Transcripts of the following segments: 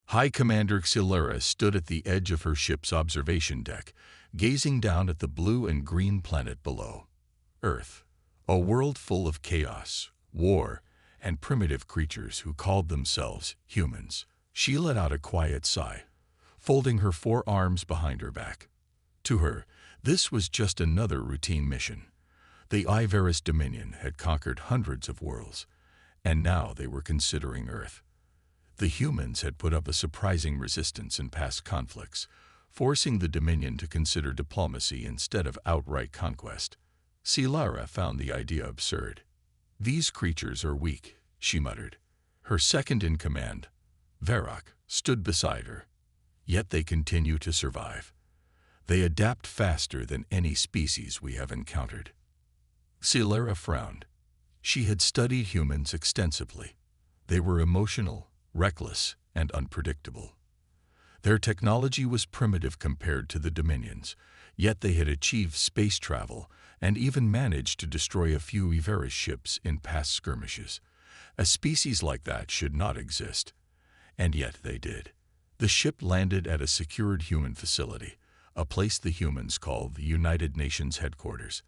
High Commander Xylera stood at the edge of her ship's observation deck, gazing down at the blue and green planet below. Earth, a world full of chaos, war, and primitive creatures who called themselves humans. She let out a quiet sigh, folding her forearms behind her back. To her, this was just another routine mission. The Ivaris Dominion had conquered hundreds of worlds, and now they were considering Earth. The humans had put up a surprising resistance in past conflicts, forcing the Dominion to consider diplomacy instead of outright conquest. Xylera found the idea absurd. "These creatures are weak," she muttered. Her second-in-command, Varrock, stood beside her. "Yet they continue to survive. They adapt faster than any species we have encountered." Xylera frowned. She had studied humans extensively. They were emotional, reckless, and unpredictable. Their technology was primitive compared to the Dominions, yet they had achieved space travel and even managed to destroy a few Ivaris ships in past skirmishes. A species like that should not exist. And yet they did. The ship landed at a secured human facility, a place the humans called the United Nations headquarters.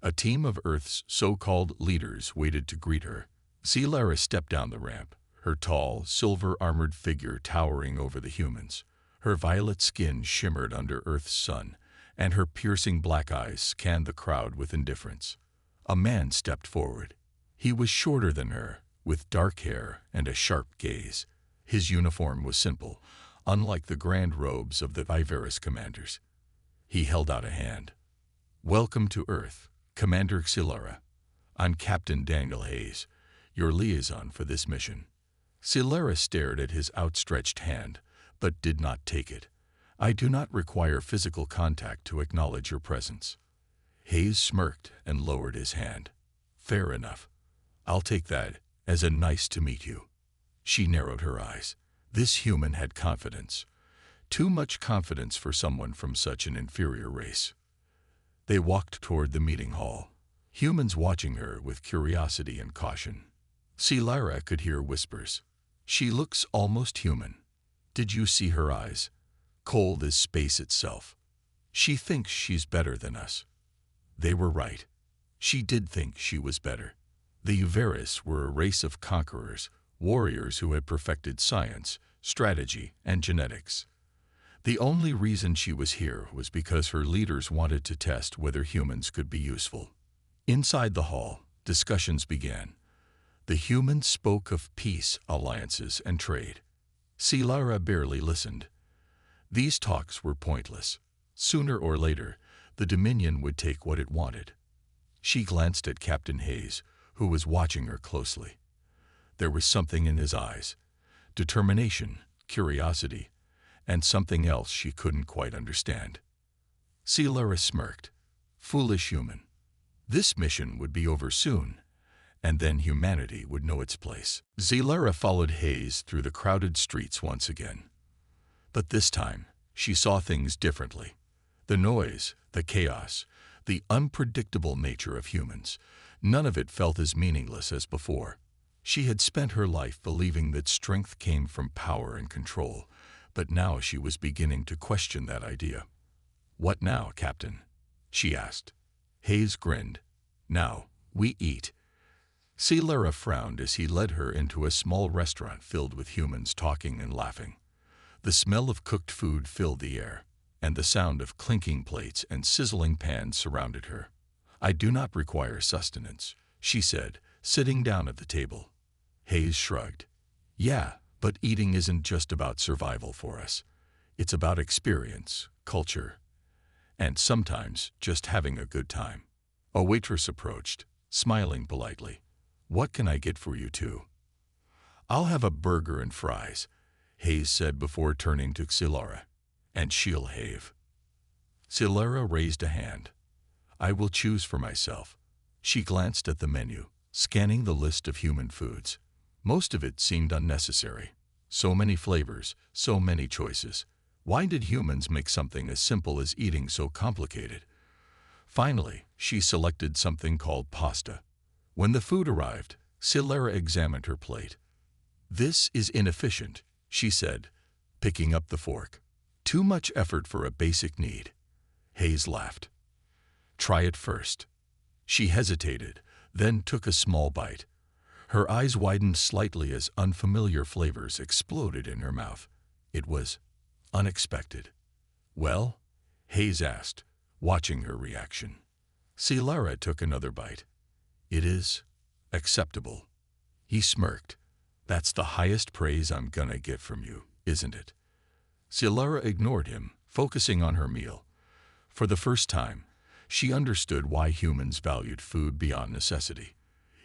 A team of Earth's so-called leaders waited to greet her. Xylera stepped down the ramp, her tall, silver-armored figure towering over the humans. Her violet skin shimmered under Earth's sun, and her piercing black eyes scanned the crowd with indifference. A man stepped forward. He was shorter than her, with dark hair and a sharp gaze. His uniform was simple, unlike the grand robes of the Ivaris commanders. He held out a hand. "Welcome to Earth, Commander Xylera. I'm Captain Daniel Hayes, your liaison for this mission." Xylera stared at his outstretched hand, but did not take it. "I do not require physical contact to acknowledge your presence." Hayes smirked and lowered his hand. "Fair enough. I'll take that as a nice to meet you." She narrowed her eyes. This human had confidence. Too much confidence for someone from such an inferior race. They walked toward the meeting hall, humans watching her with curiosity and caution. Xylera could hear whispers. "She looks almost human. Did you see her eyes? Cold as space itself. She thinks she's better than us." They were right. She did think she was better. The Ivaris were a race of conquerors, warriors who had perfected science, strategy, and genetics. The only reason she was here was because her leaders wanted to test whether humans could be useful. Inside the hall, discussions began. The humans spoke of peace, alliances, and trade. Xylera barely listened. These talks were pointless. Sooner or later, the Dominion would take what it wanted. She glanced at Captain Hayes, who was watching her closely. There was something in his eyes, determination, curiosity, and something else she couldn't quite understand. Xylera smirked. Foolish human. This mission would be over soon, and then humanity would know its place. Xylera followed Hayes through the crowded streets once again. But this time, she saw things differently. The noise, the chaos, the unpredictable nature of humans, none of it felt as meaningless as before. She had spent her life believing that strength came from power and control, but now she was beginning to question that idea. "What now, Captain?" she asked. Hayes grinned. "Now, we eat." Xylera frowned as he led her into a small restaurant filled with humans talking and laughing. The smell of cooked food filled the air, and the sound of clinking plates and sizzling pans surrounded her. "I do not require sustenance," she said, sitting down at the table. Hayes shrugged. "Yeah, but eating isn't just about survival for us. It's about experience, culture, and sometimes just having a good time." A waitress approached, smiling politely. "What can I get for you two?" "I'll have a burger and fries," Hayes said before turning to Xylera. "And she'll have." Xylera raised a hand. "I will choose for myself." She glanced at the menu, scanning the list of human foods. Most of it seemed unnecessary. So many flavors, so many choices. Why did humans make something as simple as eating so complicated? Finally, she selected something called pasta. When the food arrived, Xylera examined her plate. "This is inefficient," she said, picking up the fork. Too much effort for a basic need. Hayes laughed. Try it first. She hesitated, then took a small bite. Her eyes widened slightly as unfamiliar flavors exploded in her mouth. It was unexpected. Well? Hayes asked, watching her reaction. Silara took another bite. It is acceptable. He smirked. That's the highest praise I'm gonna get from you, isn't it? Silara ignored him, focusing on her meal. For the first time, she understood why humans valued food beyond necessity.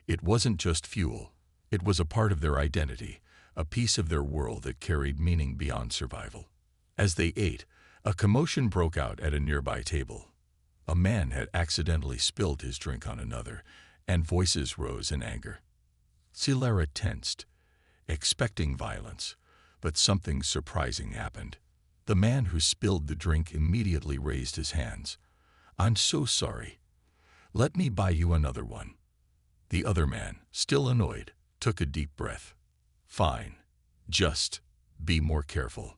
It wasn't just fuel. It was a part of their identity, a piece of their world that carried meaning beyond survival. As they ate, a commotion broke out at a nearby table. A man had accidentally spilled his drink on another, and voices rose in anger. Silara tensed, expecting violence, but something surprising happened. The man who spilled the drink immediately raised his hands. I'm so sorry. Let me buy you another one. The other man, still annoyed, took a deep breath. Fine. Just be more careful.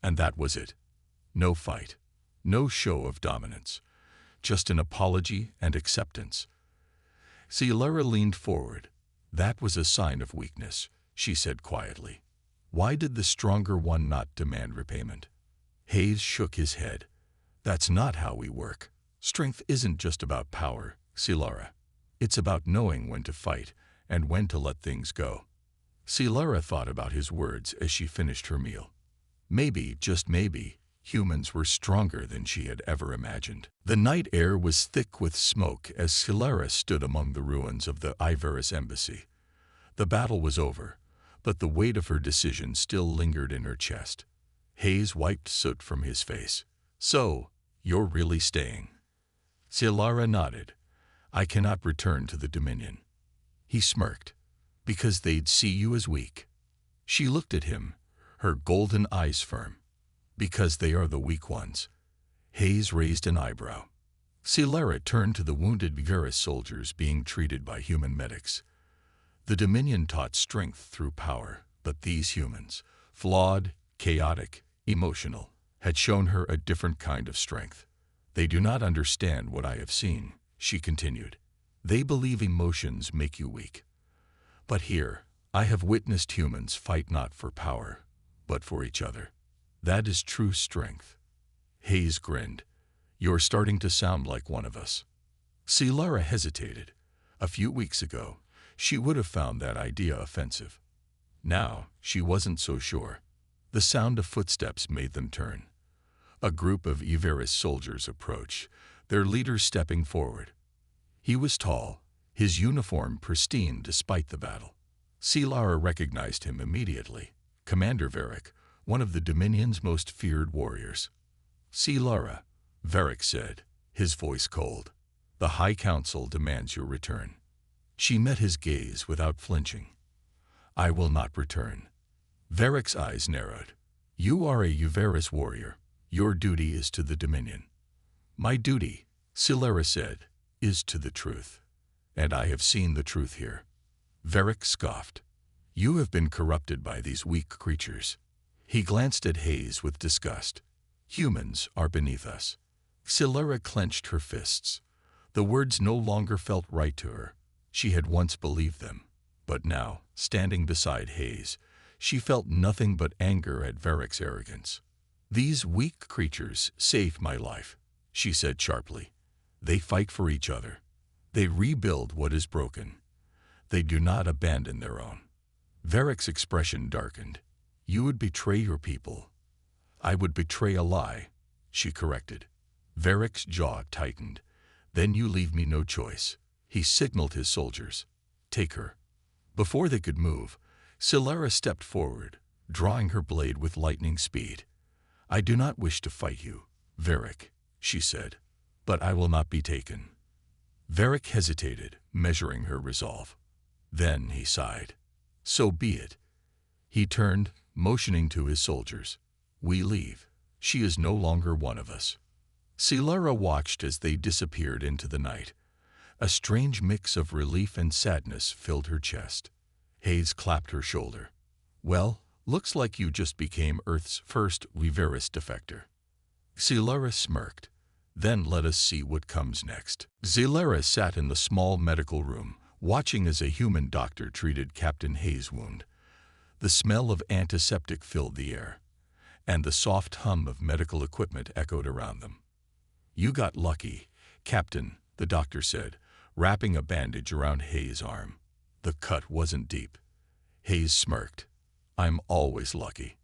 And that was it. No fight. No show of dominance. Just an apology and acceptance. Silara leaned forward. That was a sign of weakness, she said quietly. Why did the stronger one not demand repayment? Hayes shook his head. That's not how we work. Strength isn't just about power, Silara. It's about knowing when to fight and when to let things go. Silara thought about his words as she finished her meal. Maybe, just maybe, humans were stronger than she had ever imagined. The night air was thick with smoke as Silara stood among the ruins of the Ivarus embassy. The battle was over, but the weight of her decision still lingered in her chest. Hayes wiped soot from his face. So, you're really staying? Silara nodded. I cannot return to the Dominion. He smirked. Because they'd see you as weak. She looked at him, her golden eyes firm. Because they are the weak ones. Hayes raised an eyebrow. Silara turned to the wounded Ivarus soldiers being treated by human medics. The Dominion taught strength through power, but these humans, flawed, chaotic, emotional, had shown her a different kind of strength. They do not understand what I have seen, she continued. They believe emotions make you weak. But here, I have witnessed humans fight not for power, but for each other. That is true strength. Hayes grinned. You're starting to sound like one of us. Silara hesitated. A few weeks ago, she would have found that idea offensive. Now, she wasn't so sure. The sound of footsteps made them turn. A group of Ivarus soldiers approached, their leader stepping forward. He was tall, his uniform pristine despite the battle. Silara recognized him immediately. Commander Varric, one of the Dominion's most feared warriors. Silara, Varric said, his voice cold. The High Council demands your return. She met his gaze without flinching. I will not return. Varric's eyes narrowed. You are a Ivarus warrior. Your duty is to the Dominion. My duty, Silara said, is to the truth. And I have seen the truth here. Varric scoffed. You have been corrupted by these weak creatures. He glanced at Hayes with disgust. Humans are beneath us. Silara clenched her fists. The words no longer felt right to her. She had once believed them. But now, standing beside Hayes, she felt nothing but anger at Varric's arrogance. These weak creatures saved my life, she said sharply. They fight for each other. They rebuild what is broken. They do not abandon their own. Varric's expression darkened. You would betray your people. I would betray a lie, she corrected. Varric's jaw tightened. Then you leave me no choice. He signaled his soldiers. Take her. Before they could move, Silara stepped forward, drawing her blade with lightning speed. I do not wish to fight you, Varric, she said, but I will not be taken. Varric hesitated, measuring her resolve. Then he sighed. So be it. He turned, motioning to his soldiers. We leave. She is no longer one of us. Silara watched as they disappeared into the night. A strange mix of relief and sadness filled her chest. Hayes clapped her shoulder. Well, Looks like you just became Earth's first virus defector. Zillara smirked. Then let us see what comes next. Zillara sat in the small medical room, watching as a human doctor treated Captain Hayes' wound. The smell of antiseptic filled the air, and the soft hum of medical equipment echoed around them. You got lucky, Captain, the doctor said, wrapping a bandage around Hayes' arm. The cut wasn't deep. Hayes smirked. I'm always lucky.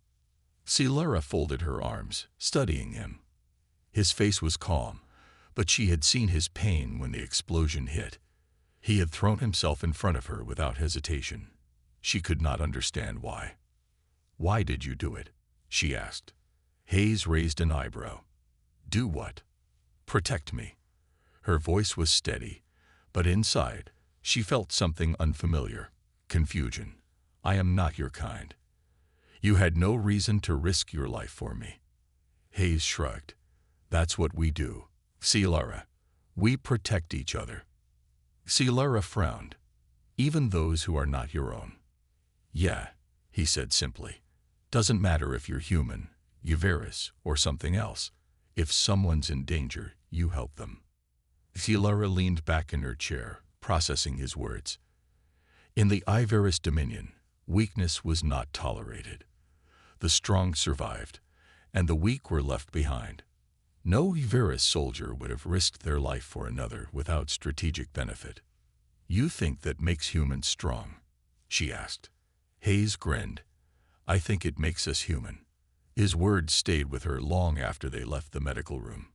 Zillara folded her arms, studying him. His face was calm, but she had seen his pain when the explosion hit. He had thrown himself in front of her without hesitation. She could not understand why. Why did you do it? She asked. Hayes raised an eyebrow. Do what? Protect me. Her voice was steady, but inside, she felt something unfamiliar. Confusion. I am not your kind. You had no reason to risk your life for me. Hayes shrugged. That's what we do, Zillara. We protect each other. Zillara frowned. Even those who are not your own. Yeah, he said simply. Doesn't matter if you're human, virus, or something else. If someone's in danger, you help them. Zillara leaned back in her chair, processing his words. In the Ivarus Dominion, weakness was not tolerated. The strong survived, and the weak were left behind. No Ivarus soldier would have risked their life for another without strategic benefit. You think that makes humans strong? She asked. Hayes grinned. I think it makes us human. His words stayed with her long after they left the medical room.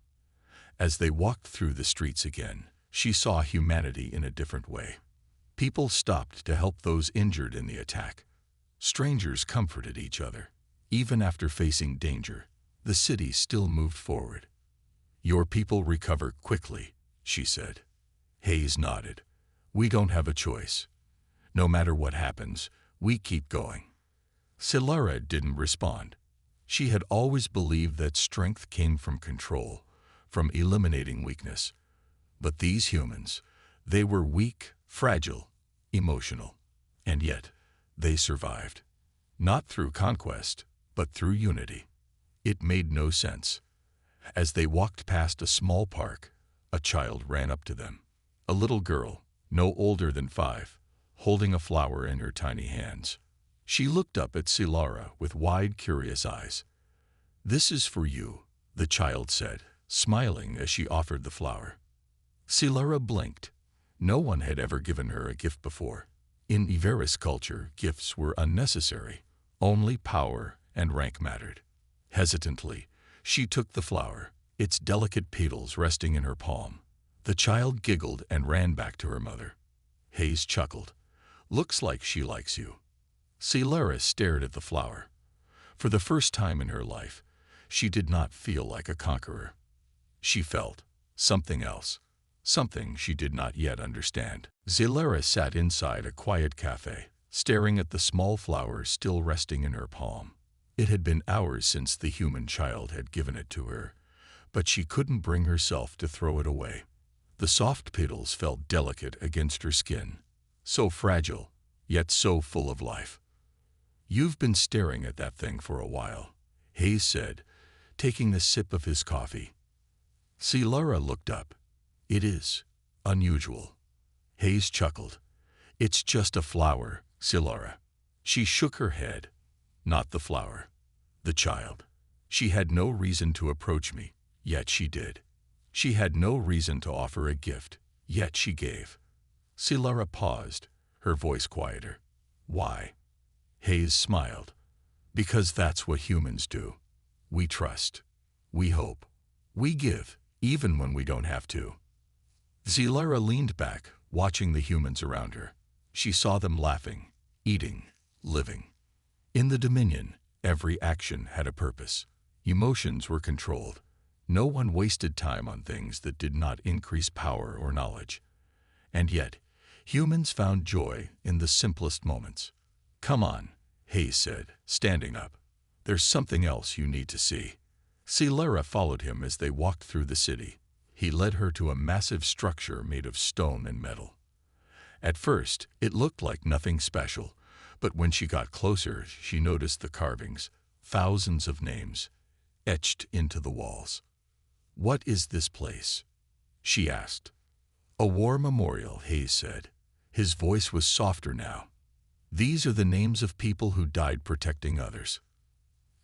As they walked through the streets again, she saw humanity in a different way. People stopped to help those injured in the attack. Strangers comforted each other. Even after facing danger, the city still moved forward. Your people recover quickly, she said. Hayes nodded. We don't have a choice. No matter what happens, we keep going. Zillara didn't respond. She had always believed that strength came from control, from eliminating weakness. But these humans, they were weak, fragile, emotional. And yet, they survived. Not through conquest, but through unity. It made no sense. As they walked past a small park, a child ran up to them. A little girl, no older than 5, holding a flower in her tiny hands. She looked up at Zillara with wide, curious eyes. This is for you, the child said, smiling as she offered the flower. Zillara blinked. No one had ever given her a gift before. In Ivarus culture, gifts were unnecessary. Only power and rank mattered. Hesitantly, she took the flower, its delicate petals resting in her palm. The child giggled and ran back to her mother. Hayes chuckled. Looks like she likes you. Zillara stared at the flower. For the first time in her life, she did not feel like a conqueror. She felt something else, something she did not yet understand. Zillara sat inside a quiet cafe, staring at the small flower still resting in her palm. It had been hours since the human child had given it to her, but she couldn't bring herself to throw it away. The soft petals felt delicate against her skin, so fragile, yet so full of life. You've been staring at that thing for a while, Hayes said, taking a sip of his coffee. Zillara looked up. It is unusual. Hayes chuckled. It's just a flower, Zillara. She shook her head. Not the flower. The child. She had no reason to approach me, yet she did. She had no reason to offer a gift, yet she gave. Zillara paused, her voice quieter. Why? Hayes smiled. Because that's what humans do. We trust. We hope. We give, even when we don't have to. Zillara leaned back, watching the humans around her. She saw them laughing, eating, living. In the Dominion, every action had a purpose. Emotions were controlled. No one wasted time on things that did not increase power or knowledge. And yet, humans found joy in the simplest moments. Come on, Hayes said, standing up. There's something else you need to see. Zillara followed him as they walked through the city. He led her to a massive structure made of stone and metal. At first, it looked like nothing special, But when she got closer, she noticed the carvings, thousands of names, etched into the walls. "What is this place?" she asked. "A war memorial," Hayes said. His voice was softer now. "These are the names of people who died protecting others."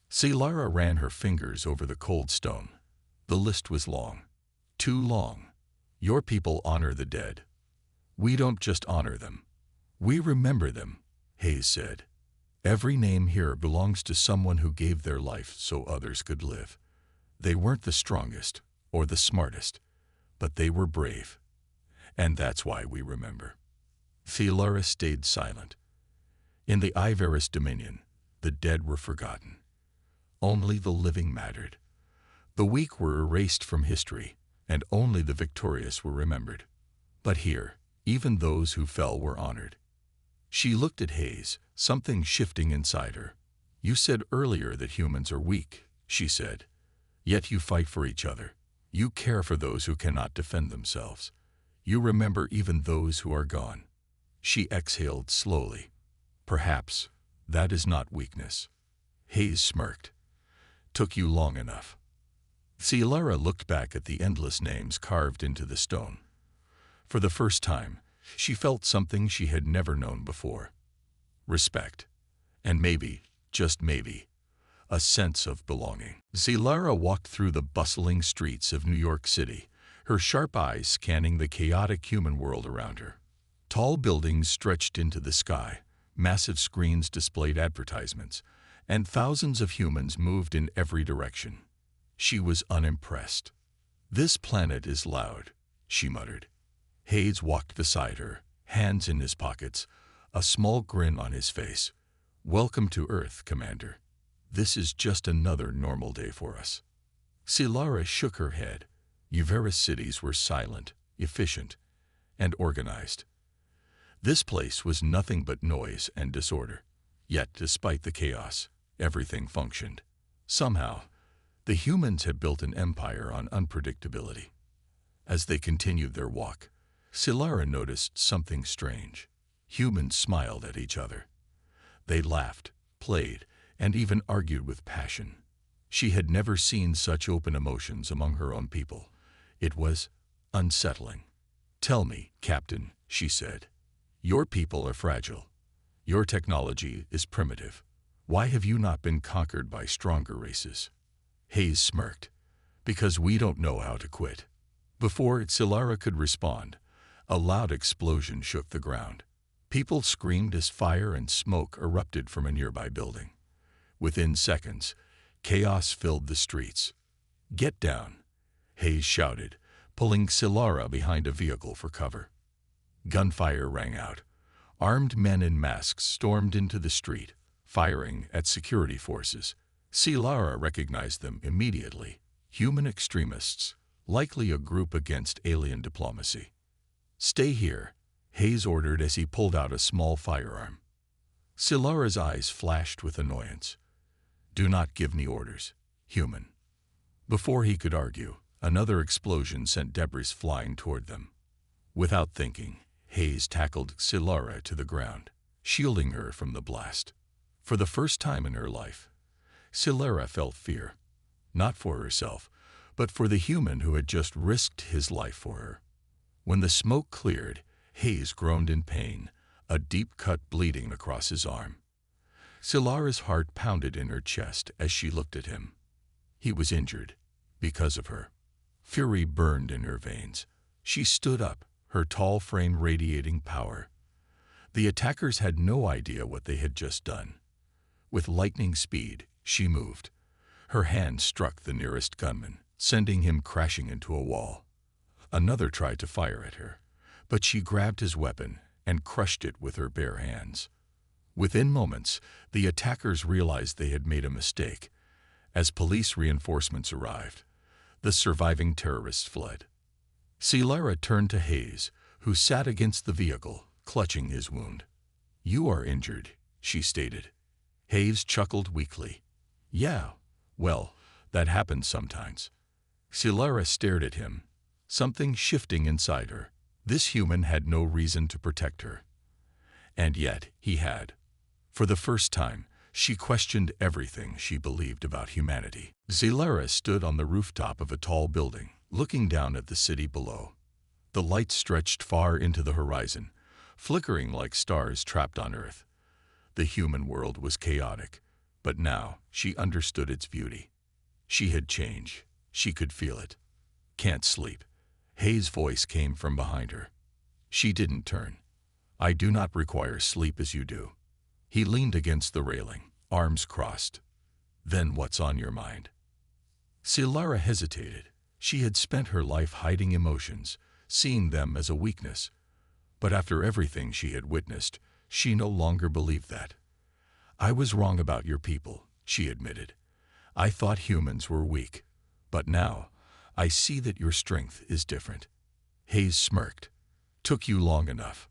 Silara ran her fingers over the cold stone. The list was long. Too long. "Your people honor the dead. We don't just honor them. We remember them," Hayes said. "Every name here belongs to someone who gave their life so others could live. They weren't the strongest or the smartest, but they were brave. And that's why we remember." Silara stayed silent. In the Ivaris Dominion, the dead were forgotten. Only the living mattered. The weak were erased from history, and only the victorious were remembered. But here, even those who fell were honored. She looked at Hayes, something shifting inside her. "You said earlier that humans are weak," she said. "Yet you fight for each other. You care for those who cannot defend themselves. You remember even those who are gone." She exhaled slowly. "Perhaps that is not weakness." Hayes smirked. "Took you long enough." Silara looked back at the endless names carved into the stone. For the first time, she felt something she had never known before. Respect. And maybe, just maybe, a sense of belonging. Silara walked through the bustling streets of New York City, her sharp eyes scanning the chaotic human world around her. Tall buildings stretched into the sky, massive screens displayed advertisements, and thousands of humans moved in every direction. She was unimpressed. "This planet is loud," she muttered. Hayes walked beside her, hands in his pockets, a small grin on his face. "Welcome to Earth, Commander. This is just another normal day for us." Silara shook her head. Uvaris cities were silent, efficient, and organized. This place was nothing but noise and disorder. Yet, despite the chaos, everything functioned. Somehow, the humans had built an empire on unpredictability. As they continued their walk, Silara noticed something strange. Humans smiled at each other. They laughed, played, and even argued with passion. She had never seen such open emotions among her own people. It was unsettling. "Tell me, Captain," she said. "Your people are fragile. Your technology is primitive. Why have you not been conquered by stronger races?" Hayes smirked. "Because we don't know how to quit." Before Silara could respond, a loud explosion shook the ground. People screamed as fire and smoke erupted from a nearby building. Within seconds, chaos filled the streets. "Get down," Hayes shouted, pulling Silara behind a vehicle for cover. Gunfire rang out. Armed men in masks stormed into the street, firing at security forces. Silara recognized them immediately. Human extremists, likely a group against alien diplomacy. "Stay here," Hayes ordered as he pulled out a small firearm. Silara's eyes flashed with annoyance. "Do not give me orders, human." Before he could argue, another explosion sent debris flying toward them. Without thinking, Hayes tackled Silara to the ground, shielding her from the blast. For the first time in her life, Silara felt fear, not for herself, but for the human who had just risked his life for her. When the smoke cleared, Hayes groaned in pain, a deep cut bleeding across his arm. Silara's heart pounded in her chest as she looked at him. He was injured, because of her. Fury burned in her veins. She stood up, her tall frame radiating power. The attackers had no idea what they had just done. With lightning speed, she moved. Her hand struck the nearest gunman, sending him crashing into a wall. Another tried to fire at her, but she grabbed his weapon and crushed it with her bare hands. Within moments, the attackers realized they had made a mistake. As police reinforcements arrived, the surviving terrorists fled. Silara turned to Hayes, who sat against the vehicle, clutching his wound. "You are injured," she stated. Hayes chuckled weakly. "Yeah, well, that happens sometimes." Silara stared at him, something shifting inside her. This human had no reason to protect her. And yet he had. For the first time, she questioned everything she believed about humanity. Zilara stood on the rooftop of a tall building, looking down at the city below. The light stretched far into the horizon, flickering like stars trapped on Earth. The human world was chaotic, but now she understood its beauty. She had changed. She could feel it. "Can't sleep." Hayes' voice came from behind her. She didn't turn. "I do not require sleep as you do." He leaned against the railing, arms crossed. "Then what's on your mind?" Zilara hesitated. She had spent her life hiding emotions, seeing them as a weakness. But after everything she had witnessed, she no longer believed that. "I was wrong about your people," she admitted. "I thought humans were weak. But now, I see that your strength is different." Hayes smirked. "Took you long enough."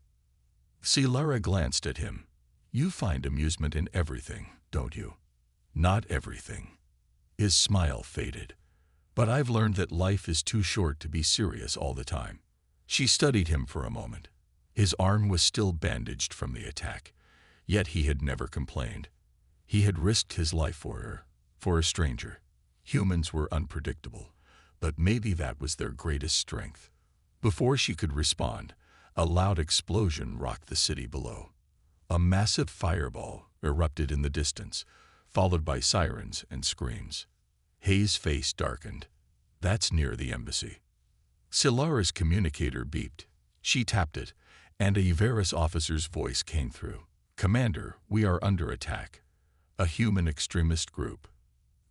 Zilara glanced at him. "You find amusement in everything, don't you?" "Not everything." His smile faded. "But I've learned that life is too short to be serious all the time." She studied him for a moment. His arm was still bandaged from the attack, yet he had never complained. He had risked his life for her, for a stranger. Humans were unpredictable, but maybe that was their greatest strength. Before she could respond, a loud explosion rocked the city below. A massive fireball erupted in the distance, followed by sirens and screams. Hayes' face darkened. "That's near the embassy." Zilara's communicator beeped. She tapped it, and a Everis officer's voice came through. "Commander, we are under attack. A human extremist group."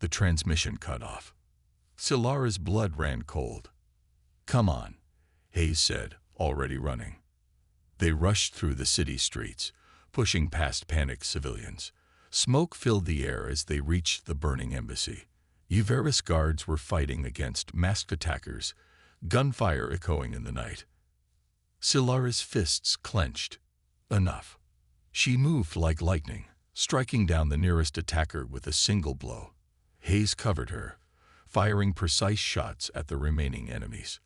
The transmission cut off. Zilara's blood ran cold. "Come on," Hayes said, already running. They rushed through the city streets, pushing past panicked civilians. Smoke filled the air as they reached the burning embassy. Everis guards were fighting against masked attackers, gunfire echoing in the night. Zilara's fists clenched. Enough. She moved like lightning, striking down the nearest attacker with a single blow. Hayes covered her, firing precise shots at the remaining enemies.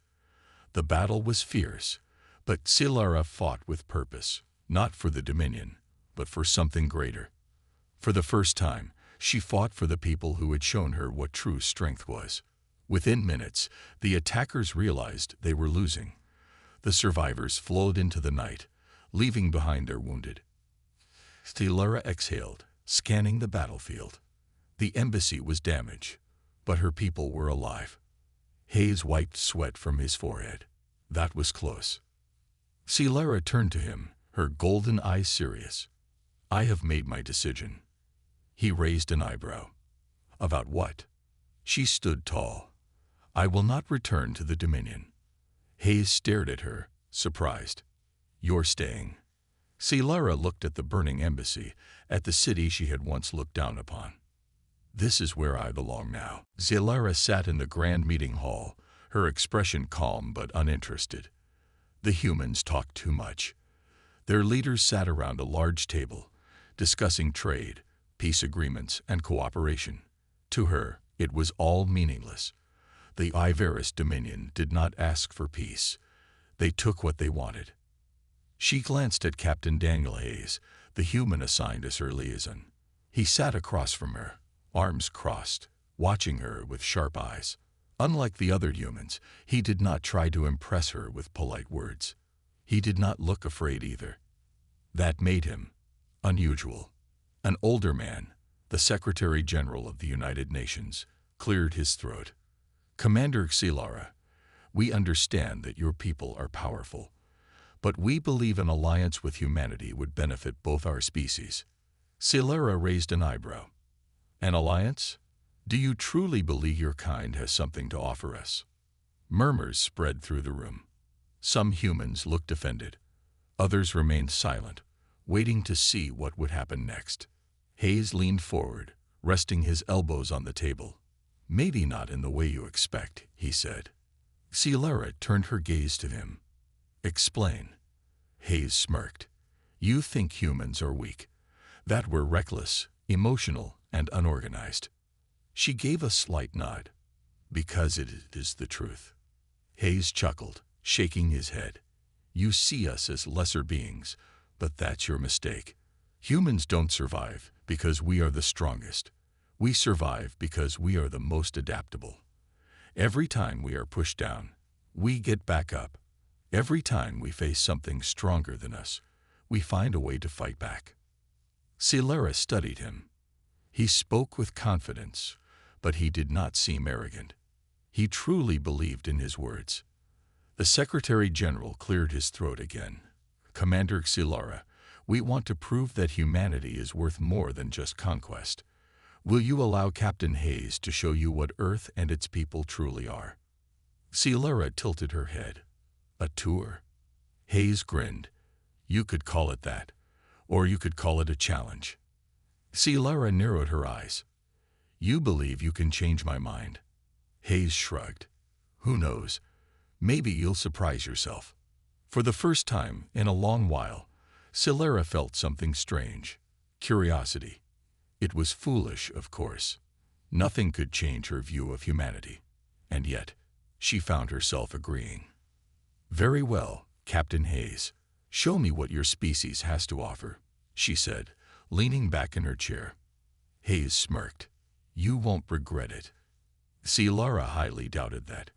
The battle was fierce, but Zilara fought with purpose, not for the Dominion, but for something greater. For the first time, she fought for the people who had shown her what true strength was. Within minutes, the attackers realized they were losing. The survivors flowed into the night, leaving behind their wounded. Zilara exhaled, scanning the battlefield. The embassy was damaged, but her people were alive. Hayes wiped sweat from his forehead. That was close. Zilara turned to him, her golden eyes serious. "I have made my decision." He raised an eyebrow. "About what?" She stood tall. "I will not return to the Dominion." Hayes stared at her, surprised. "You're staying." Zilara looked at the burning embassy, at the city she had once looked down upon. "This is where I belong now." Zilara sat in the grand meeting hall, her expression calm but uninterested. The humans talked too much. Their leaders sat around a large table, discussing trade, peace agreements, and cooperation. To her, it was all meaningless. The Everis Dominion did not ask for peace. They took what they wanted. She glanced at Captain Daniel Hayes, the human assigned as her liaison. He sat across from her, arms crossed, watching her with sharp eyes. Unlike the other humans, he did not try to impress her with polite words. He did not look afraid either. That made him unusual. An older man, the Secretary General of the United Nations, cleared his throat. "Commander Zilara, we understand that your people are powerful, but we believe an alliance with humanity would benefit both our species." Zilara raised an eyebrow. "An alliance? Do you truly believe your kind has something to offer us?" Murmurs spread through the room. Some humans looked offended. Others remained silent, waiting to see what would happen next. Hayes leaned forward, resting his elbows on the table. "Maybe not in the way you expect," he said. Zilara turned her gaze to him. "Explain." Hayes smirked. "You think humans are weak, that we're reckless, emotional, and unorganized." She gave a slight nod. "Because it is the truth." Hayes chuckled, shaking his head. "You see us as lesser beings, but that's your mistake. Humans don't survive because we are the strongest. We survive because we are the most adaptable. Every time we are pushed down, we get back up. Every time we face something stronger than us, we find a way to fight back. Celera studied him. He spoke with confidence, but he did not seem arrogant. He truly believed in his words. The Secretary General cleared his throat again. Commander Celera, we want to prove that humanity is worth more than just conquest. Will you allow Captain Hayes to show you what Earth and its people truly are? Celera tilted her head. A tour? Hayes grinned. You could call it that, or you could call it a challenge. Celera narrowed her eyes. You believe you can change my mind? Hayes shrugged. Who knows? Maybe you'll surprise yourself. For the first time in a long while, Celera felt something strange. Curiosity. It was foolish, of course. Nothing could change her view of humanity. And yet, she found herself agreeing. Very well, Captain Hayes. Show me what your species has to offer, she said, leaning back in her chair. Hayes smirked. You won't regret it. Celera highly doubted that.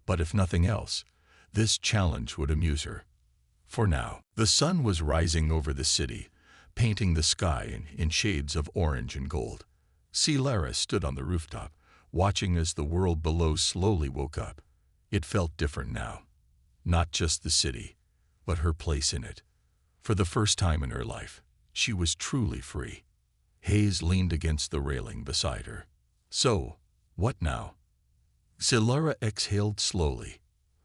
But if nothing else, this challenge would amuse her. For now, the sun was rising over the city, painting the sky in shades of orange and gold. Celera stood on the rooftop, watching as the world below slowly woke up. It felt different now. Not just the city, but her place in it. For the first time in her life, she was truly free. Hayes leaned against the railing beside her. So, what now? Celera exhaled slowly.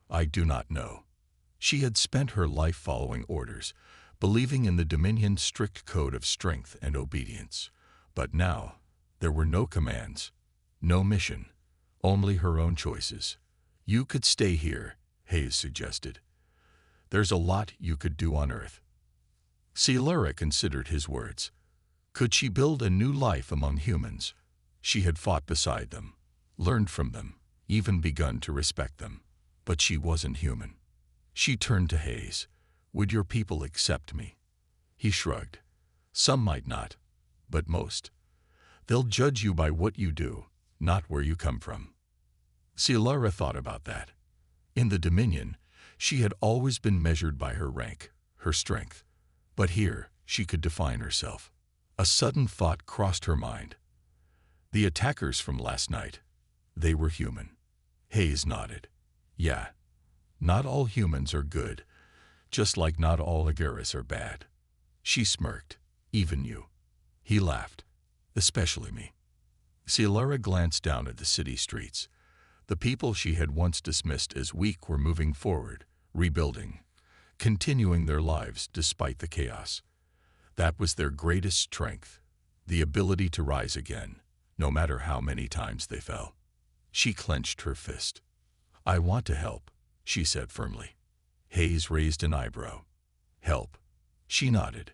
I do not know. She had spent her life following orders, believing in the Dominion's strict code of strength and obedience. But now, there were no commands, no mission, only her own choices. You could stay here, Hayes suggested. There's a lot you could do on Earth. Celera considered his words. Could she build a new life among humans? She had fought beside them, learned from them, even begun to respect them. But she wasn't human. She turned to Hayes. Would your people accept me? He shrugged. Some might not, but most. They'll judge you by what you do, not where you come from. Celera thought about that. In the Dominion, she had always been measured by her rank, her strength. But here, she could define herself. A sudden thought crossed her mind. The attackers from last night, they were human. Hayes nodded. Yeah, not all humans are good, just like not all Agaris are bad. She smirked. Even you. He laughed. Especially me. Celera glanced down at the city streets. The people she had once dismissed as weak were moving forward, rebuilding, continuing their lives despite the chaos. That was their greatest strength, the ability to rise again, no matter how many times they fell. She clenched her fist. I want to help, she said firmly. Hayes raised an eyebrow. Help. She nodded.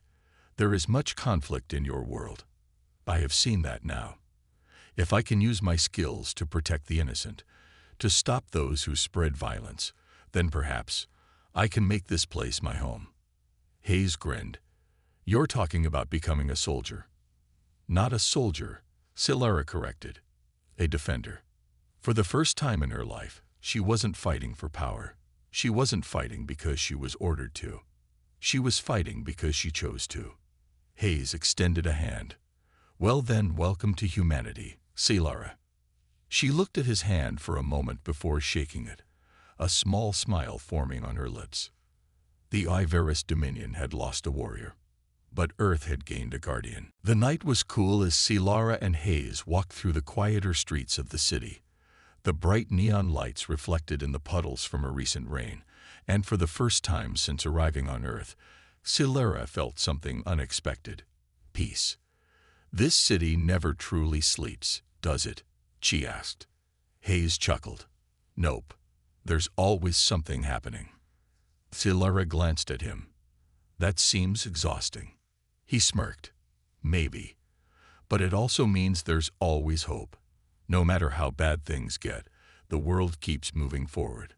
There is much conflict in your world. I have seen that now. If I can use my skills to protect the innocent, to stop those who spread violence, then perhaps I can make this place my home. Hayes grinned. You're talking about becoming a soldier. Not a soldier, Celera corrected. A defender. For the first time in her life, she wasn't fighting for power. She wasn't fighting because she was ordered to. She was fighting because she chose to. Hayes extended a hand. Well then, welcome to humanity, Celera. She looked at his hand for a moment before shaking it, a small smile forming on her lips. The Ivaris Dominion had lost a warrior, but Earth had gained a guardian. The night was cool as Celera and Hayes walked through the quieter streets of the city. The bright neon lights reflected in the puddles from a recent rain, and for the first time since arriving on Earth, Celera felt something unexpected. Peace. This city never truly sleeps, does it? She asked. Hayes chuckled. Nope. There's always something happening. Celera glanced at him. That seems exhausting. He smirked. Maybe. But it also means there's always hope. No matter how bad things get, the world keeps moving forward.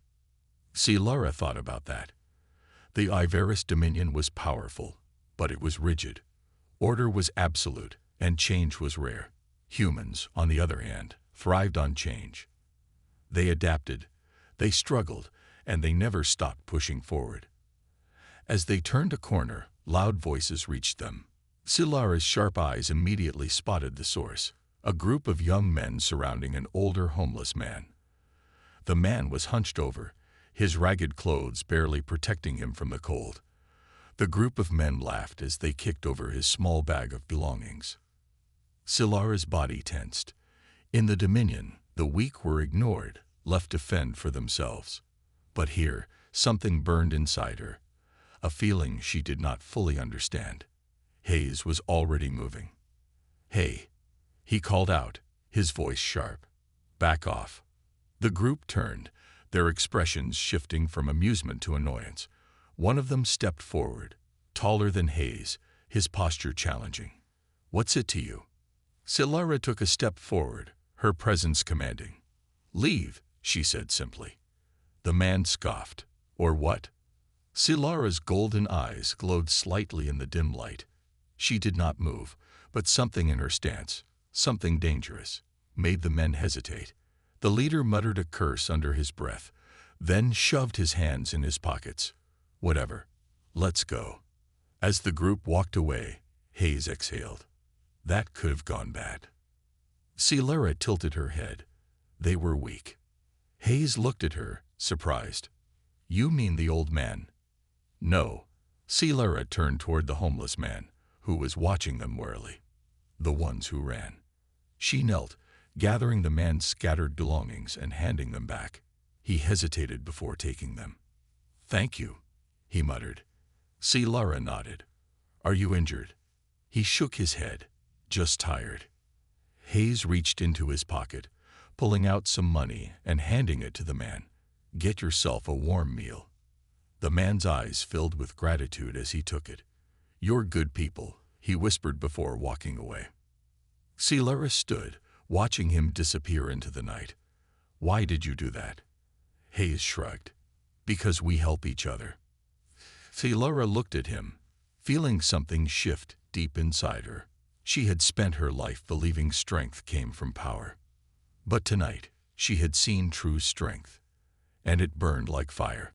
Celera thought about that. The Ivaris Dominion was powerful, but it was rigid. Order was absolute, and change was rare. Humans, on the other hand, thrived on change. They adapted, they struggled, and they never stopped pushing forward. As they turned a corner, loud voices reached them. Silara's sharp eyes immediately spotted the source, a group of young men surrounding an older homeless man. The man was hunched over, his ragged clothes barely protecting him from the cold. The group of men laughed as they kicked over his small bag of belongings. Silara's body tensed. In the Dominion, the weak were ignored, left to fend for themselves. But here, something burned inside her, a feeling she did not fully understand. Hayes was already moving. "Hey," he called out, his voice sharp. "Back off." The group turned, their expressions shifting from amusement to annoyance. One of them stepped forward, taller than Hayes, his posture challenging. "What's it to you?" Silara took a step forward, her presence commanding. "Leave," she said simply. The man scoffed. "Or what?" Silara's golden eyes glowed slightly in the dim light. She did not move, but something in her stance, something dangerous, made the men hesitate. The leader muttered a curse under his breath, then shoved his hands in his pockets. "Whatever. Let's go." As the group walked away, Hayes exhaled. That could have gone bad. Silara tilted her head. They were weak. Hayes looked at her, surprised. "You mean the old man?" "No." Silara turned toward the homeless man, who was watching them warily. "The ones who ran." She knelt, gathering the man's scattered belongings and handing them back. He hesitated before taking them. "Thank you," he muttered. Silara nodded. "Are you injured?" He shook his head. "Just tired." Hayes reached into his pocket, pulling out some money and handing it to the man. "Get yourself a warm meal." The man's eyes filled with gratitude as he took it. "You're good people," he whispered before walking away. Silara stood, watching him disappear into the night. "Why did you do that?" Hayes shrugged. "Because we help each other." Silara looked at him, feeling something shift deep inside her. She had spent her life believing strength came from power. But tonight, she had seen true strength, and it burned like fire.